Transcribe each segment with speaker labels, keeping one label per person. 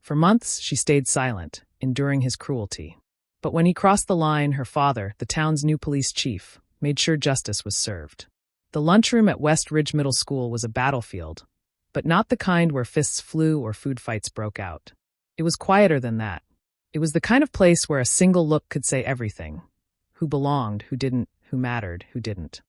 Speaker 1: For months, she stayed silent, enduring his cruelty. But when he crossed the line, her father, the town's new police chief, made sure justice was served. The lunchroom at West Ridge Middle School was a battlefield, but not the kind where fists flew or food fights broke out. It was quieter than that. It was the kind of place where a single look could say everything. Who belonged, who didn't, who mattered, who didn't.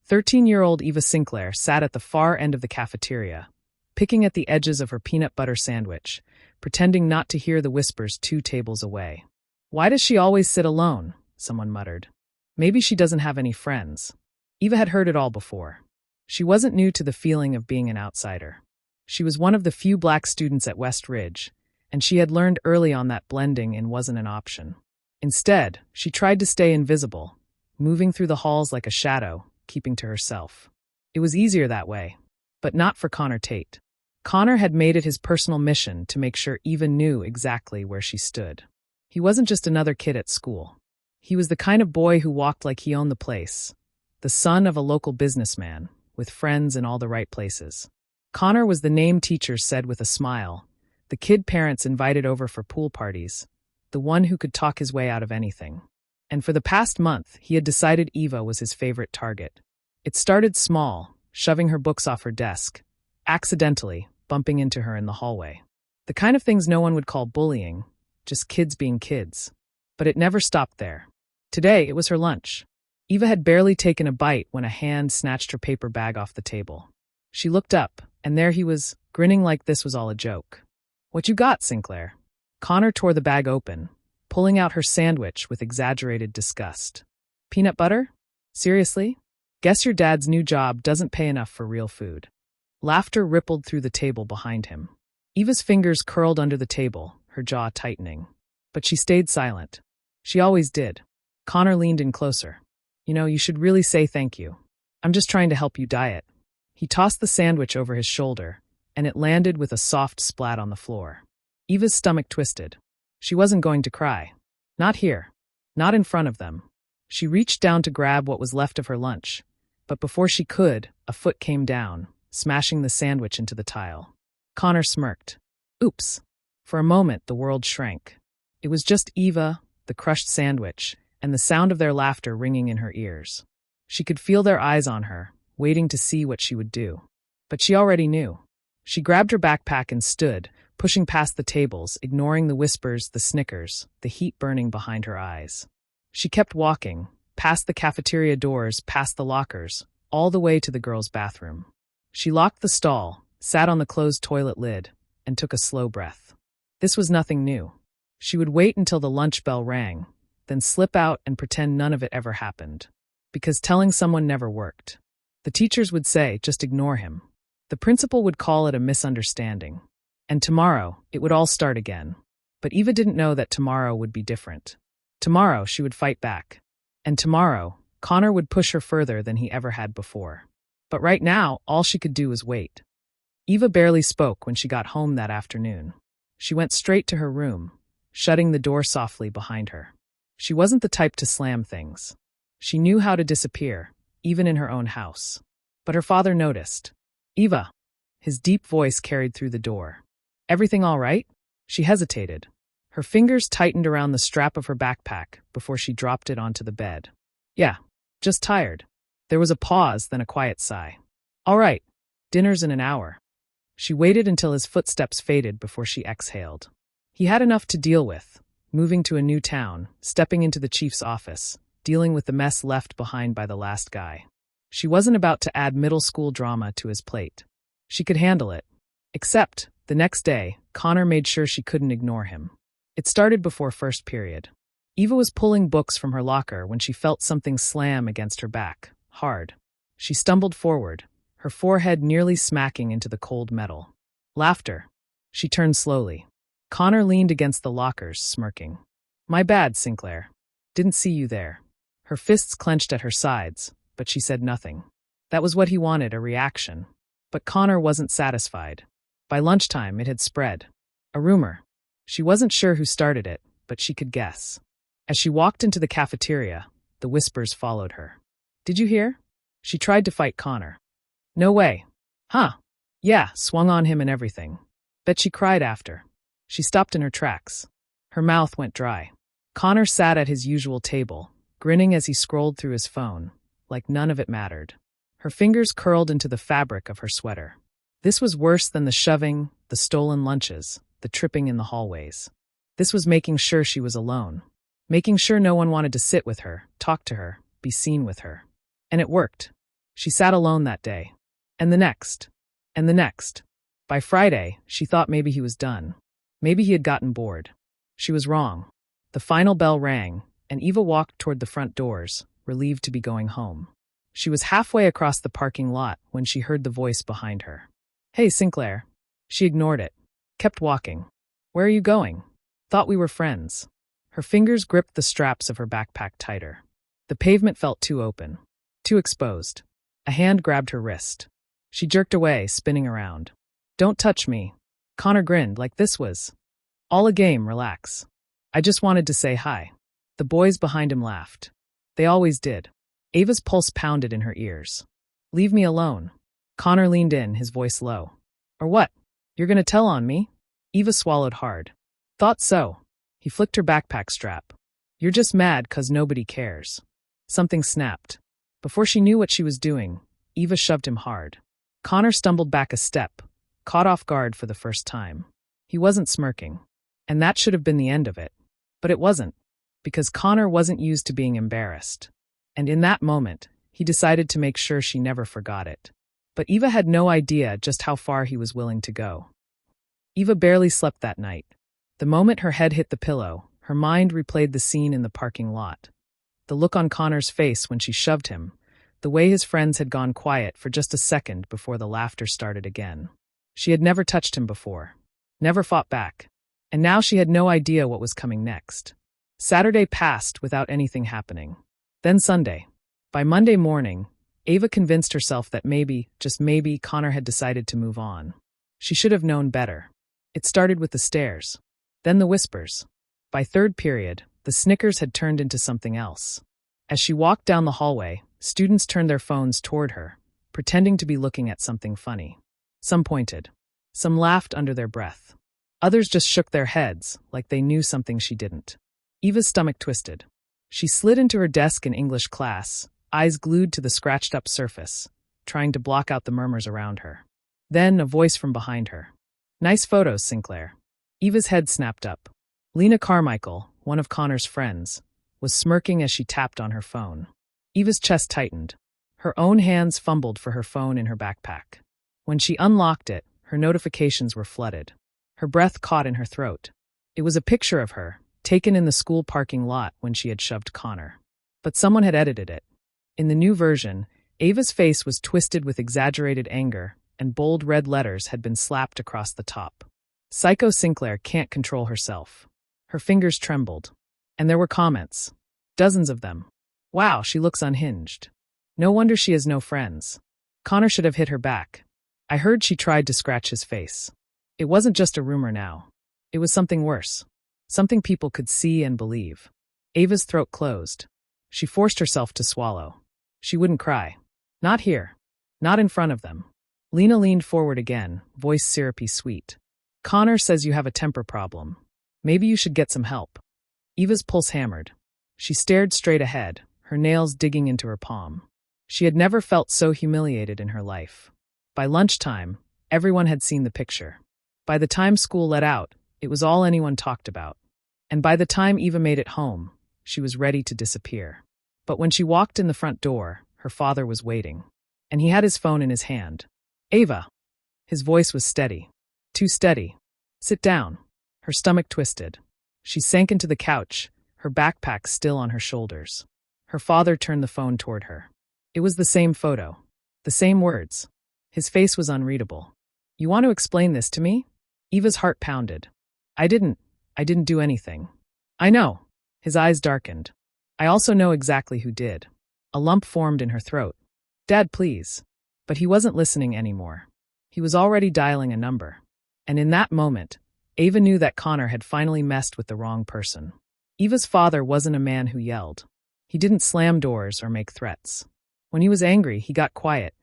Speaker 1: 13-year-old Eva Sinclair sat at the far end of the cafeteria, picking at the edges of her peanut butter sandwich, pretending not to hear the whispers 2 tables away. "Why does she always sit alone?" someone muttered. "Maybe she doesn't have any friends." Eva had heard it all before. She wasn't new to the feeling of being an outsider. She was one of the few black students at West Ridge, and she had learned early on that blending in wasn't an option. Instead, she tried to stay invisible, moving through the halls like a shadow, keeping to herself. It was easier that way, but not for Connor Tate. Connor had made it his personal mission to make sure Eva knew exactly where she stood. He wasn't just another kid at school. He was the kind of boy who walked like he owned the place, the son of a local businessman, with friends in all the right places. Connor was the name teachers said with a smile, the kid parents invited over for pool parties, the one who could talk his way out of anything. And for the past month, he had decided Eva was his favorite target. It started small, shoving her books off her desk, accidentally bumping into her in the hallway. The kind of things no one would call bullying, just kids being kids. But it never stopped there. Today, it was her lunch. Eva had barely taken a bite when a hand snatched her paper bag off the table. She looked up, and there he was, grinning like this was all a joke. "What you got, Sinclair?" Connor tore the bag open, pulling out her sandwich with exaggerated disgust. "Peanut butter? Seriously? Guess your dad's new job doesn't pay enough for real food." Laughter rippled through the table behind him. Eva's fingers curled under the table, her jaw tightening. But she stayed silent. She always did. Connor leaned in closer. "You know, you should really say thank you. I'm just trying to help you diet." He tossed the sandwich over his shoulder, and it landed with a soft splat on the floor. Eva's stomach twisted. She wasn't going to cry. Not here. Not in front of them. She reached down to grab what was left of her lunch, but before she could, a foot came down, smashing the sandwich into the tile. Connor smirked. Oops. For a moment, the world shrank. It was just Eva, the crushed sandwich, and the sound of their laughter ringing in her ears. She could feel their eyes on her, waiting to see what she would do. But she already knew. She grabbed her backpack and stood, pushing past the tables, ignoring the whispers, the snickers, the heat burning behind her eyes. She kept walking, past the cafeteria doors, past the lockers, all the way to the girls' bathroom. She locked the stall, sat on the closed toilet lid, and took a slow breath. This was nothing new. She would wait until the lunch bell rang, then slip out and pretend none of it ever happened. Because telling someone never worked. The teachers would say, just ignore him. The principal would call it a misunderstanding. And tomorrow, it would all start again. But Eva didn't know that tomorrow would be different. Tomorrow, she would fight back. And tomorrow, Connor would push her further than he ever had before. But right now, all she could do was wait. Eva barely spoke when she got home that afternoon. She went straight to her room, shutting the door softly behind her. She wasn't the type to slam things. She knew how to disappear, even in her own house. But her father noticed. Eva. His deep voice carried through the door. Everything all right? She hesitated. Her fingers tightened around the strap of her backpack before she dropped it onto the bed. Yeah, just tired. There was a pause, then a quiet sigh. All right, dinner's in an hour. She waited until his footsteps faded before she exhaled. He had enough to deal with, moving to a new town, stepping into the chief's office, dealing with the mess left behind by the last guy. She wasn't about to add middle school drama to his plate. She could handle it. Except, the next day, Connor made sure she couldn't ignore him. It started before first period. Eva was pulling books from her locker when she felt something slam against her back, hard. She stumbled forward, her forehead nearly smacking into the cold metal. Laughter. She turned slowly. Connor leaned against the lockers, smirking. My bad, Sinclair. Didn't see you there. Her fists clenched at her sides, but she said nothing. That was what he wanted, a reaction. But Connor wasn't satisfied. By lunchtime, it had spread. A rumor. She wasn't sure who started it, but she could guess. As she walked into the cafeteria, the whispers followed her. Did you hear? She tried to fight Connor. No way. Huh. Yeah, swung on him and everything. Bet she cried after. She stopped in her tracks. Her mouth went dry. Connor sat at his usual table, grinning as he scrolled through his phone, like none of it mattered. Her fingers curled into the fabric of her sweater. This was worse than the shoving, the stolen lunches, the tripping in the hallways. This was making sure she was alone. Making sure no one wanted to sit with her, talk to her, be seen with her. And it worked. She sat alone that day. And the next. And the next. By Friday, she thought maybe he was done. Maybe he had gotten bored. She was wrong. The final bell rang, and Eva walked toward the front doors, relieved to be going home. She was halfway across the parking lot when she heard the voice behind her. "Hey, Sinclair." She ignored it. Kept walking. "Where are you going?" "Thought we were friends." Her fingers gripped the straps of her backpack tighter. The pavement felt too open. Too exposed. A hand grabbed her wrist. She jerked away, spinning around. "Don't touch me." Connor grinned like this was all a game, relax. "I just wanted to say hi." The boys behind him laughed. They always did. Ava's pulse pounded in her ears. "Leave me alone." Connor leaned in, his voice low. "Or what? You're gonna tell on me?" Eva swallowed hard. "Thought so." He flicked her backpack strap. "You're just mad 'cause nobody cares." Something snapped. Before she knew what she was doing, Eva shoved him hard. Connor stumbled back a step, caught off guard for the first time. He wasn't smirking. And that should have been the end of it. But it wasn't. Because Connor wasn't used to being embarrassed. And in that moment, he decided to make sure she never forgot it. But Eva had no idea just how far he was willing to go. Eva barely slept that night. The moment her head hit the pillow, her mind replayed the scene in the parking lot. The look on Connor's face when she shoved him, the way his friends had gone quiet for just a second before the laughter started again. She had never touched him before. Never fought back. And now she had no idea what was coming next. Saturday passed without anything happening. Then Sunday. By Monday morning, Ava convinced herself that maybe, just maybe, Connor had decided to move on. She should have known better. It started with the stares. Then the whispers. By third period, the snickers had turned into something else. As she walked down the hallway, students turned their phones toward her, pretending to be looking at something funny. Some pointed. Some laughed under their breath. Others just shook their heads, like they knew something she didn't. Eva's stomach twisted. She slid into her desk in English class, eyes glued to the scratched-up surface, trying to block out the murmurs around her. Then a voice from behind her. "Nice photos, Sinclair." Eva's head snapped up. Lena Carmichael, one of Connor's friends, was smirking as she tapped on her phone. Eva's chest tightened. Her own hands fumbled for her phone in her backpack. When she unlocked it, her notifications were flooded. Her breath caught in her throat. It was a picture of her, taken in the school parking lot when she had shoved Connor. But someone had edited it. In the new version, Ava's face was twisted with exaggerated anger, and bold red letters had been slapped across the top. "Psycho Sinclair can't control herself." Her fingers trembled. And there were comments. Dozens of them. "Wow, she looks unhinged. No wonder she has no friends. Connor should have hit her back. I heard she tried to scratch his face." It wasn't just a rumor now. It was something worse. Something people could see and believe. Ava's throat closed. She forced herself to swallow. She wouldn't cry. Not here. Not in front of them. Lena leaned forward again, voice syrupy sweet. "Connor says you have a temper problem. Maybe you should get some help." Eva's pulse hammered. She stared straight ahead, her nails digging into her palm. She had never felt so humiliated in her life. By lunchtime, everyone had seen the picture. By the time school let out, it was all anyone talked about. And by the time Eva made it home, she was ready to disappear. But when she walked in the front door, her father was waiting. And he had his phone in his hand. "Ava." His voice was steady. Too steady. "Sit down." Her stomach twisted. She sank into the couch, her backpack still on her shoulders. Her father turned the phone toward her. It was the same photo. The same words. His face was unreadable. "You want to explain this to me?" Eva's heart pounded. I didn't do anything." "I know." His eyes darkened. "I also know exactly who did." A lump formed in her throat. "Dad, please." But he wasn't listening anymore. He was already dialing a number. And in that moment, Ava knew that Connor had finally messed with the wrong person. Eva's father wasn't a man who yelled. He didn't slam doors or make threats. When he was angry, he got quiet.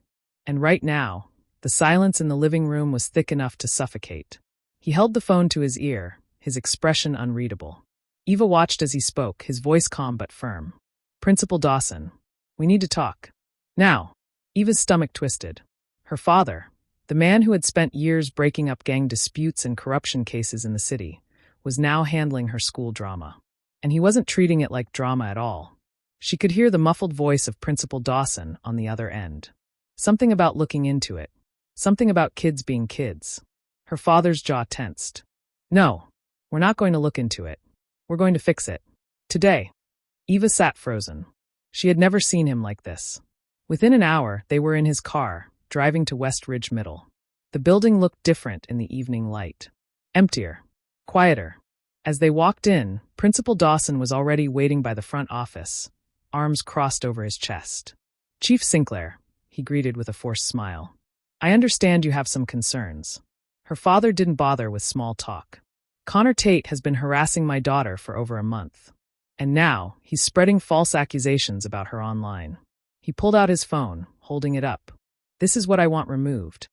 Speaker 1: And right now, the silence in the living room was thick enough to suffocate. He held the phone to his ear, his expression unreadable. Eva watched as he spoke, his voice calm but firm. "Principal Dawson, we need to talk. Now." Eva's stomach twisted. Her father, the man who had spent years breaking up gang disputes and corruption cases in the city, was now handling her school drama. And he wasn't treating it like drama at all. She could hear the muffled voice of Principal Dawson on the other end. Something about looking into it. Something about kids being kids. Her father's jaw tensed. "No, we're not going to look into it. We're going to fix it. Today." Eva sat frozen. She had never seen him like this. Within an hour, they were in his car, driving to West Ridge Middle. The building looked different in the evening light. Emptier. Quieter. As they walked in, Principal Dawson was already waiting by the front office, arms crossed over his chest. "Chief Sinclair," he greeted with a forced smile. "I understand you have some concerns." Her father didn't bother with small talk. "Connor Tate has been harassing my daughter for over a month. And now, he's spreading false accusations about her online." He pulled out his phone, holding it up. "This is what I want removed."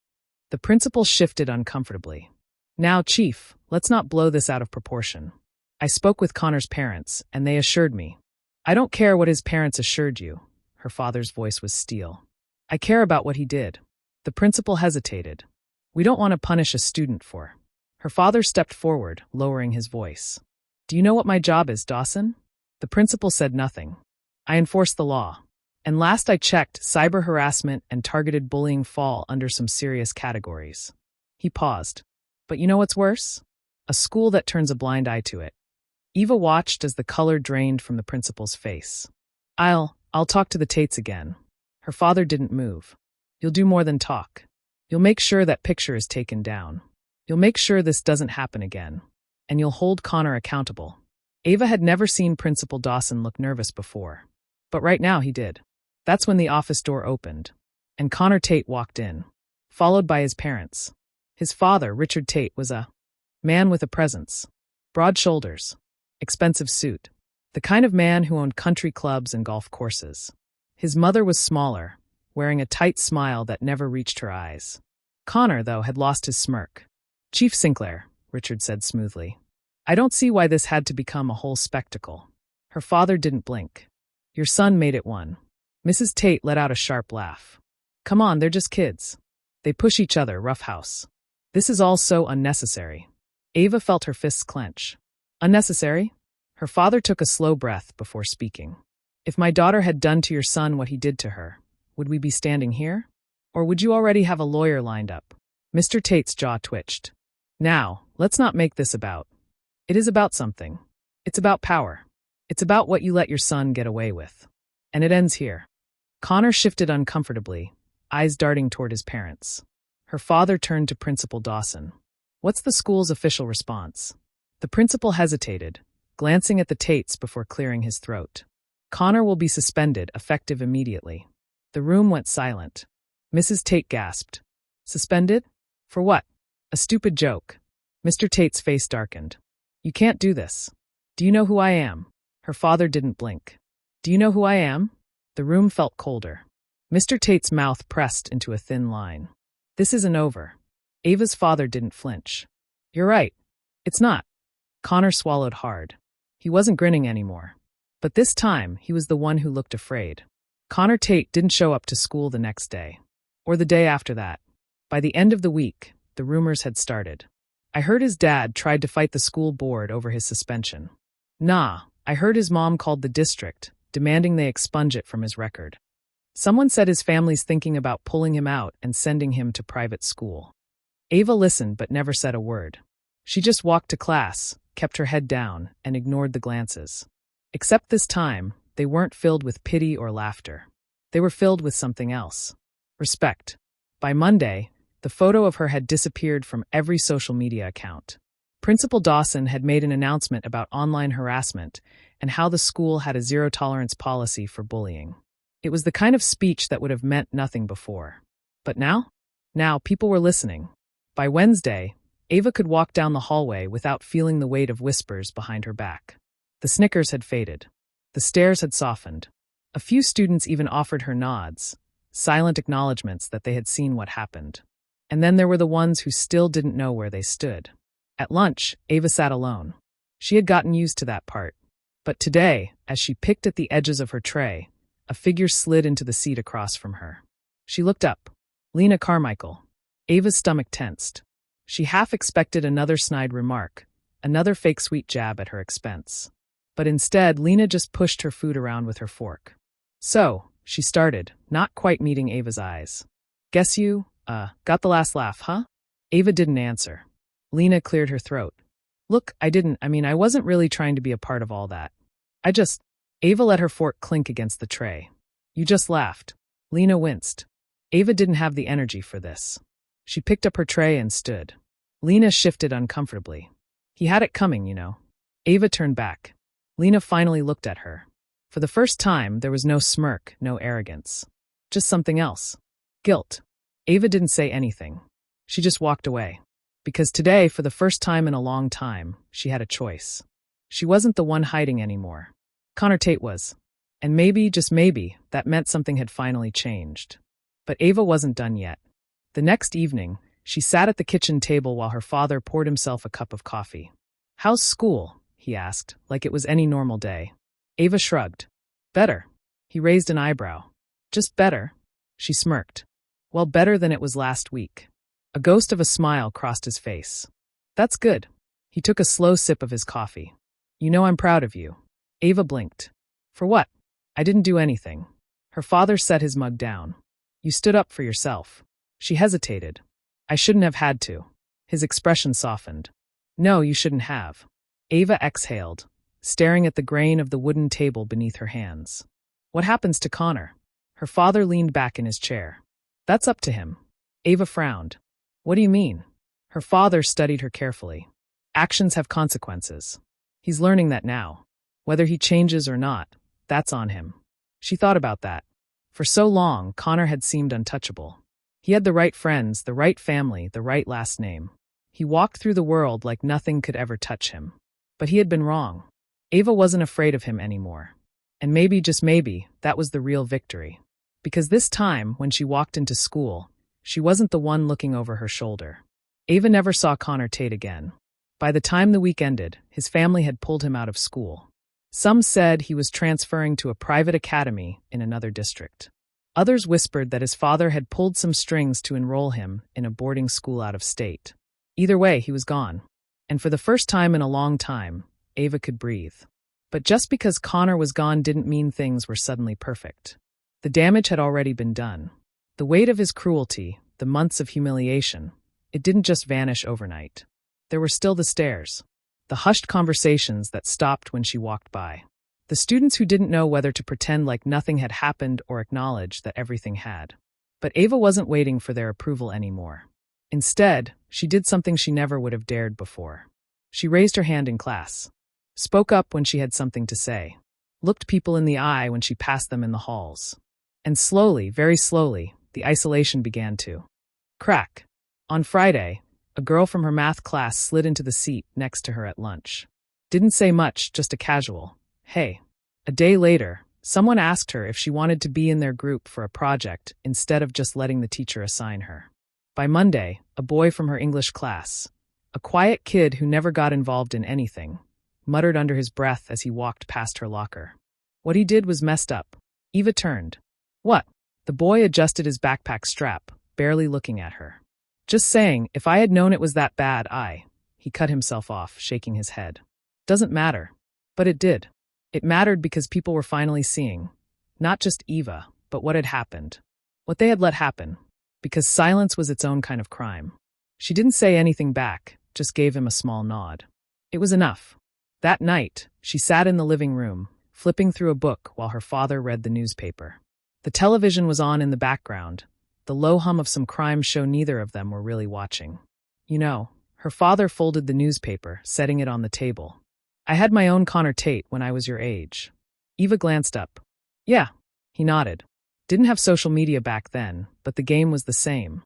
Speaker 1: The principal shifted uncomfortably. "Now, Chief, let's not blow this out of proportion. I spoke with Connor's parents, and they assured me." "I don't care what his parents assured you." Her father's voice was steel. "I care about what he did." The principal hesitated. "We don't want to punish a student for." Her father stepped forward, lowering his voice. "Do you know what my job is, Dawson?" The principal said nothing. "I enforce the law. And last I checked, cyber harassment and targeted bullying fall under some serious categories." He paused. "But you know what's worse? A school that turns a blind eye to it." Eva watched as the color drained from the principal's face. I'll talk to the Tates again." Her father didn't move. "You'll do more than talk. You'll make sure that picture is taken down. You'll make sure this doesn't happen again. And you'll hold Connor accountable." Eva had never seen Principal Dawson look nervous before. But right now he did. That's when the office door opened, and Connor Tate walked in, followed by his parents. His father, Richard Tate, was a man with a presence. Broad shoulders. Expensive suit. The kind of man who owned country clubs and golf courses. His mother was smaller, wearing a tight smile that never reached her eyes. Connor, though, had lost his smirk. "Chief Sinclair," Richard said smoothly. "I don't see why this had to become a whole spectacle." Her father didn't blink. "Your son made it one." Mrs. Tate let out a sharp laugh. "Come on, they're just kids. They push each other, roughhouse. This is all so unnecessary." Eva felt her fists clench. "Unnecessary?" Her father took a slow breath before speaking. "If my daughter had done to your son what he did to her, would we be standing here? Or would you already have a lawyer lined up?" Mr. Tate's jaw twitched. "Now, let's not make this about. It is about something. It's about power. It's about what you let your son get away with. And it ends here." Connor shifted uncomfortably, eyes darting toward his parents. Her father turned to Principal Dawson. "What's the school's official response?" The principal hesitated, glancing at the Tates before clearing his throat. "Connor will be suspended, effective immediately." The room went silent. Mrs. Tate gasped. "Suspended? For what?" "A stupid joke." Mr. Tate's face darkened. "You can't do this. Do you know who I am?" Her father didn't blink. "Do you know who I am?" The room felt colder. Mr. Tate's mouth pressed into a thin line. "This isn't over." Ava's father didn't flinch. "You're right. It's not." Connor swallowed hard. He wasn't grinning anymore. But this time, he was the one who looked afraid. Connor Tate didn't show up to school the next day. Or the day after that. By the end of the week, the rumors had started. "I heard his dad tried to fight the school board over his suspension." "Nah, I heard his mom called the district, demanding they expunge it from his record." "Someone said his family's thinking about pulling him out and sending him to private school." Ava listened but never said a word. She just walked to class, kept her head down, and ignored the glances. Except this time, they weren't filled with pity or laughter. They were filled with something else. Respect. By Monday, the photo of her had disappeared from every social media account. Principal Dawson had made an announcement about online harassment and how the school had a zero-tolerance policy for bullying. It was the kind of speech that would have meant nothing before. But now? Now, people were listening. By Wednesday, Ava could walk down the hallway without feeling the weight of whispers behind her back. The snickers had faded. The stares had softened. A few students even offered her nods, silent acknowledgments that they had seen what happened. And then there were the ones who still didn't know where they stood. At lunch, Ava sat alone. She had gotten used to that part. But today, as she picked at the edges of her tray, a figure slid into the seat across from her. She looked up. Lena Carmichael. Ava's stomach tensed. She half expected another snide remark, another fake sweet jab at her expense. But instead, Lena just pushed her food around with her fork. So, she started, not quite meeting Ava's eyes. Guess you, got the last laugh, huh? Ava didn't answer. Lena cleared her throat. Look, I wasn't really trying to be a part of all that. Ava let her fork clink against the tray. You just laughed. Lena winced. Ava didn't have the energy for this. She picked up her tray and stood. Lena shifted uncomfortably. He had it coming, you know. Ava turned back. Lena finally looked at her. For the first time, there was no smirk, no arrogance. Just something else. Guilt. Ava didn't say anything. She just walked away. Because today, for the first time in a long time, she had a choice. She wasn't the one hiding anymore. Connor Tate was. And maybe, just maybe, that meant something had finally changed. But Ava wasn't done yet. The next evening, she sat at the kitchen table while her father poured himself a cup of coffee. How's school? He asked, like it was any normal day. Ava shrugged. Better. He raised an eyebrow. Just better. She smirked. Well, better than it was last week. A ghost of a smile crossed his face. That's good. He took a slow sip of his coffee. You know I'm proud of you. Ava blinked. For what? I didn't do anything. Her father set his mug down. You stood up for yourself. She hesitated. I shouldn't have had to. His expression softened. No, you shouldn't have. Ava exhaled, staring at the grain of the wooden table beneath her hands. What happens to Connor? Her father leaned back in his chair. That's up to him. Ava frowned. What do you mean? Her father studied her carefully. Actions have consequences. He's learning that now. Whether he changes or not, that's on him. She thought about that. For so long, Connor had seemed untouchable. He had the right friends, the right family, the right last name. He walked through the world like nothing could ever touch him. But he had been wrong. Ava wasn't afraid of him anymore. And maybe, just maybe, that was the real victory. Because this time, when she walked into school, she wasn't the one looking over her shoulder. Ava never saw Connor Tate again. By the time the week ended, his family had pulled him out of school. Some said he was transferring to a private academy in another district. Others whispered that his father had pulled some strings to enroll him in a boarding school out of state. Either way, he was gone. And for the first time in a long time, Ava could breathe. But just because Connor was gone didn't mean things were suddenly perfect. The damage had already been done. The weight of his cruelty, the months of humiliation, it didn't just vanish overnight. There were still the stares, the hushed conversations that stopped when she walked by. The students who didn't know whether to pretend like nothing had happened or acknowledge that everything had. But Ava wasn't waiting for their approval anymore. Instead, she did something she never would have dared before. She raised her hand in class, spoke up when she had something to say, looked people in the eye when she passed them in the halls. And slowly, very slowly, the isolation began to crack. On Friday, a girl from her math class slid into the seat next to her at lunch. Didn't say much, just a casual, hey. A day later, someone asked her if she wanted to be in their group for a project instead of just letting the teacher assign her. By Monday, a boy from her English class, a quiet kid who never got involved in anything, muttered under his breath as he walked past her locker. What he did was messed up. Eva turned. What? The boy adjusted his backpack strap, barely looking at her. Just saying, if I had known it was that bad, He cut himself off, shaking his head. Doesn't matter. But it did. It mattered because people were finally seeing, not just Eva, but what had happened. What they had let happen. Because silence was its own kind of crime. She didn't say anything back, just gave him a small nod. It was enough. That night, she sat in the living room, flipping through a book while her father read the newspaper. The television was on in the background, the low hum of some crime show neither of them were really watching. You know, her father folded the newspaper, setting it on the table. I had my own Connor Tate when I was your age. Eva glanced up. Yeah, he nodded. Didn't have social media back then, but the game was the same.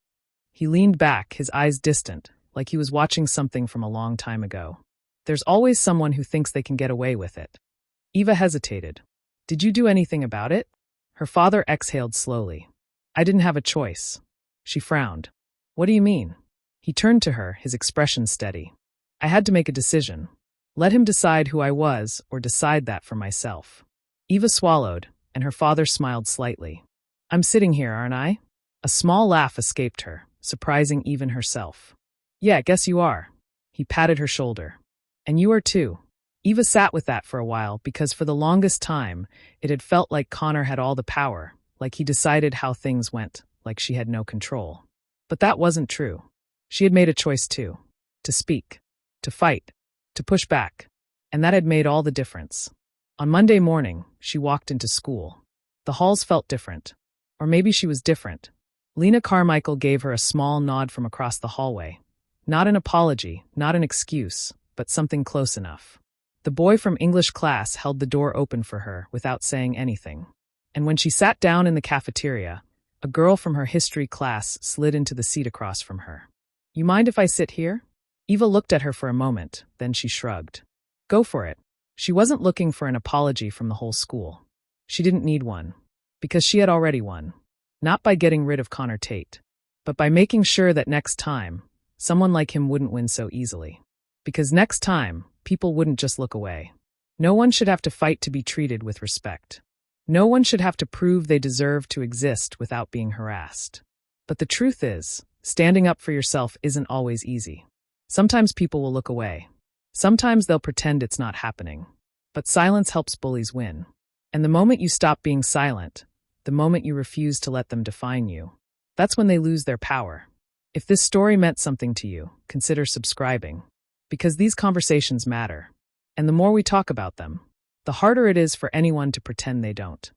Speaker 1: He leaned back, his eyes distant, like he was watching something from a long time ago. There's always someone who thinks they can get away with it. Eva hesitated. Did you do anything about it? Her father exhaled slowly. I didn't have a choice. She frowned. What do you mean? He turned to her, his expression steady. I had to make a decision. Let him decide who I was or decide that for myself. Eva swallowed, and her father smiled slightly. I'm sitting here, aren't I? A small laugh escaped her, surprising even herself. Yeah, guess you are. He patted her shoulder. And you are too. Eva sat with that for a while because for the longest time, it had felt like Connor had all the power, like he decided how things went, like she had no control. But that wasn't true. She had made a choice too. To speak. To fight. To push back. And that had made all the difference. On Monday morning, she walked into school. The halls felt different. Or maybe she was different. Lena Carmichael gave her a small nod from across the hallway. Not an apology, not an excuse, but something close enough. The boy from English class held the door open for her without saying anything. And when she sat down in the cafeteria, a girl from her history class slid into the seat across from her. You mind if I sit here? Eva looked at her for a moment, then she shrugged. Go for it. She wasn't looking for an apology from the whole school. She didn't need one. Because she had already won. Not by getting rid of Connor Tate, but by making sure that next time, someone like him wouldn't win so easily. Because next time, people wouldn't just look away. No one should have to fight to be treated with respect. No one should have to prove they deserve to exist without being harassed. But the truth is, standing up for yourself isn't always easy. Sometimes people will look away. Sometimes they'll pretend it's not happening. But silence helps bullies win. And the moment you stop being silent, the moment you refuse to let them define you, that's when they lose their power. If this story meant something to you, consider subscribing. Because these conversations matter. And the more we talk about them, the harder it is for anyone to pretend they don't.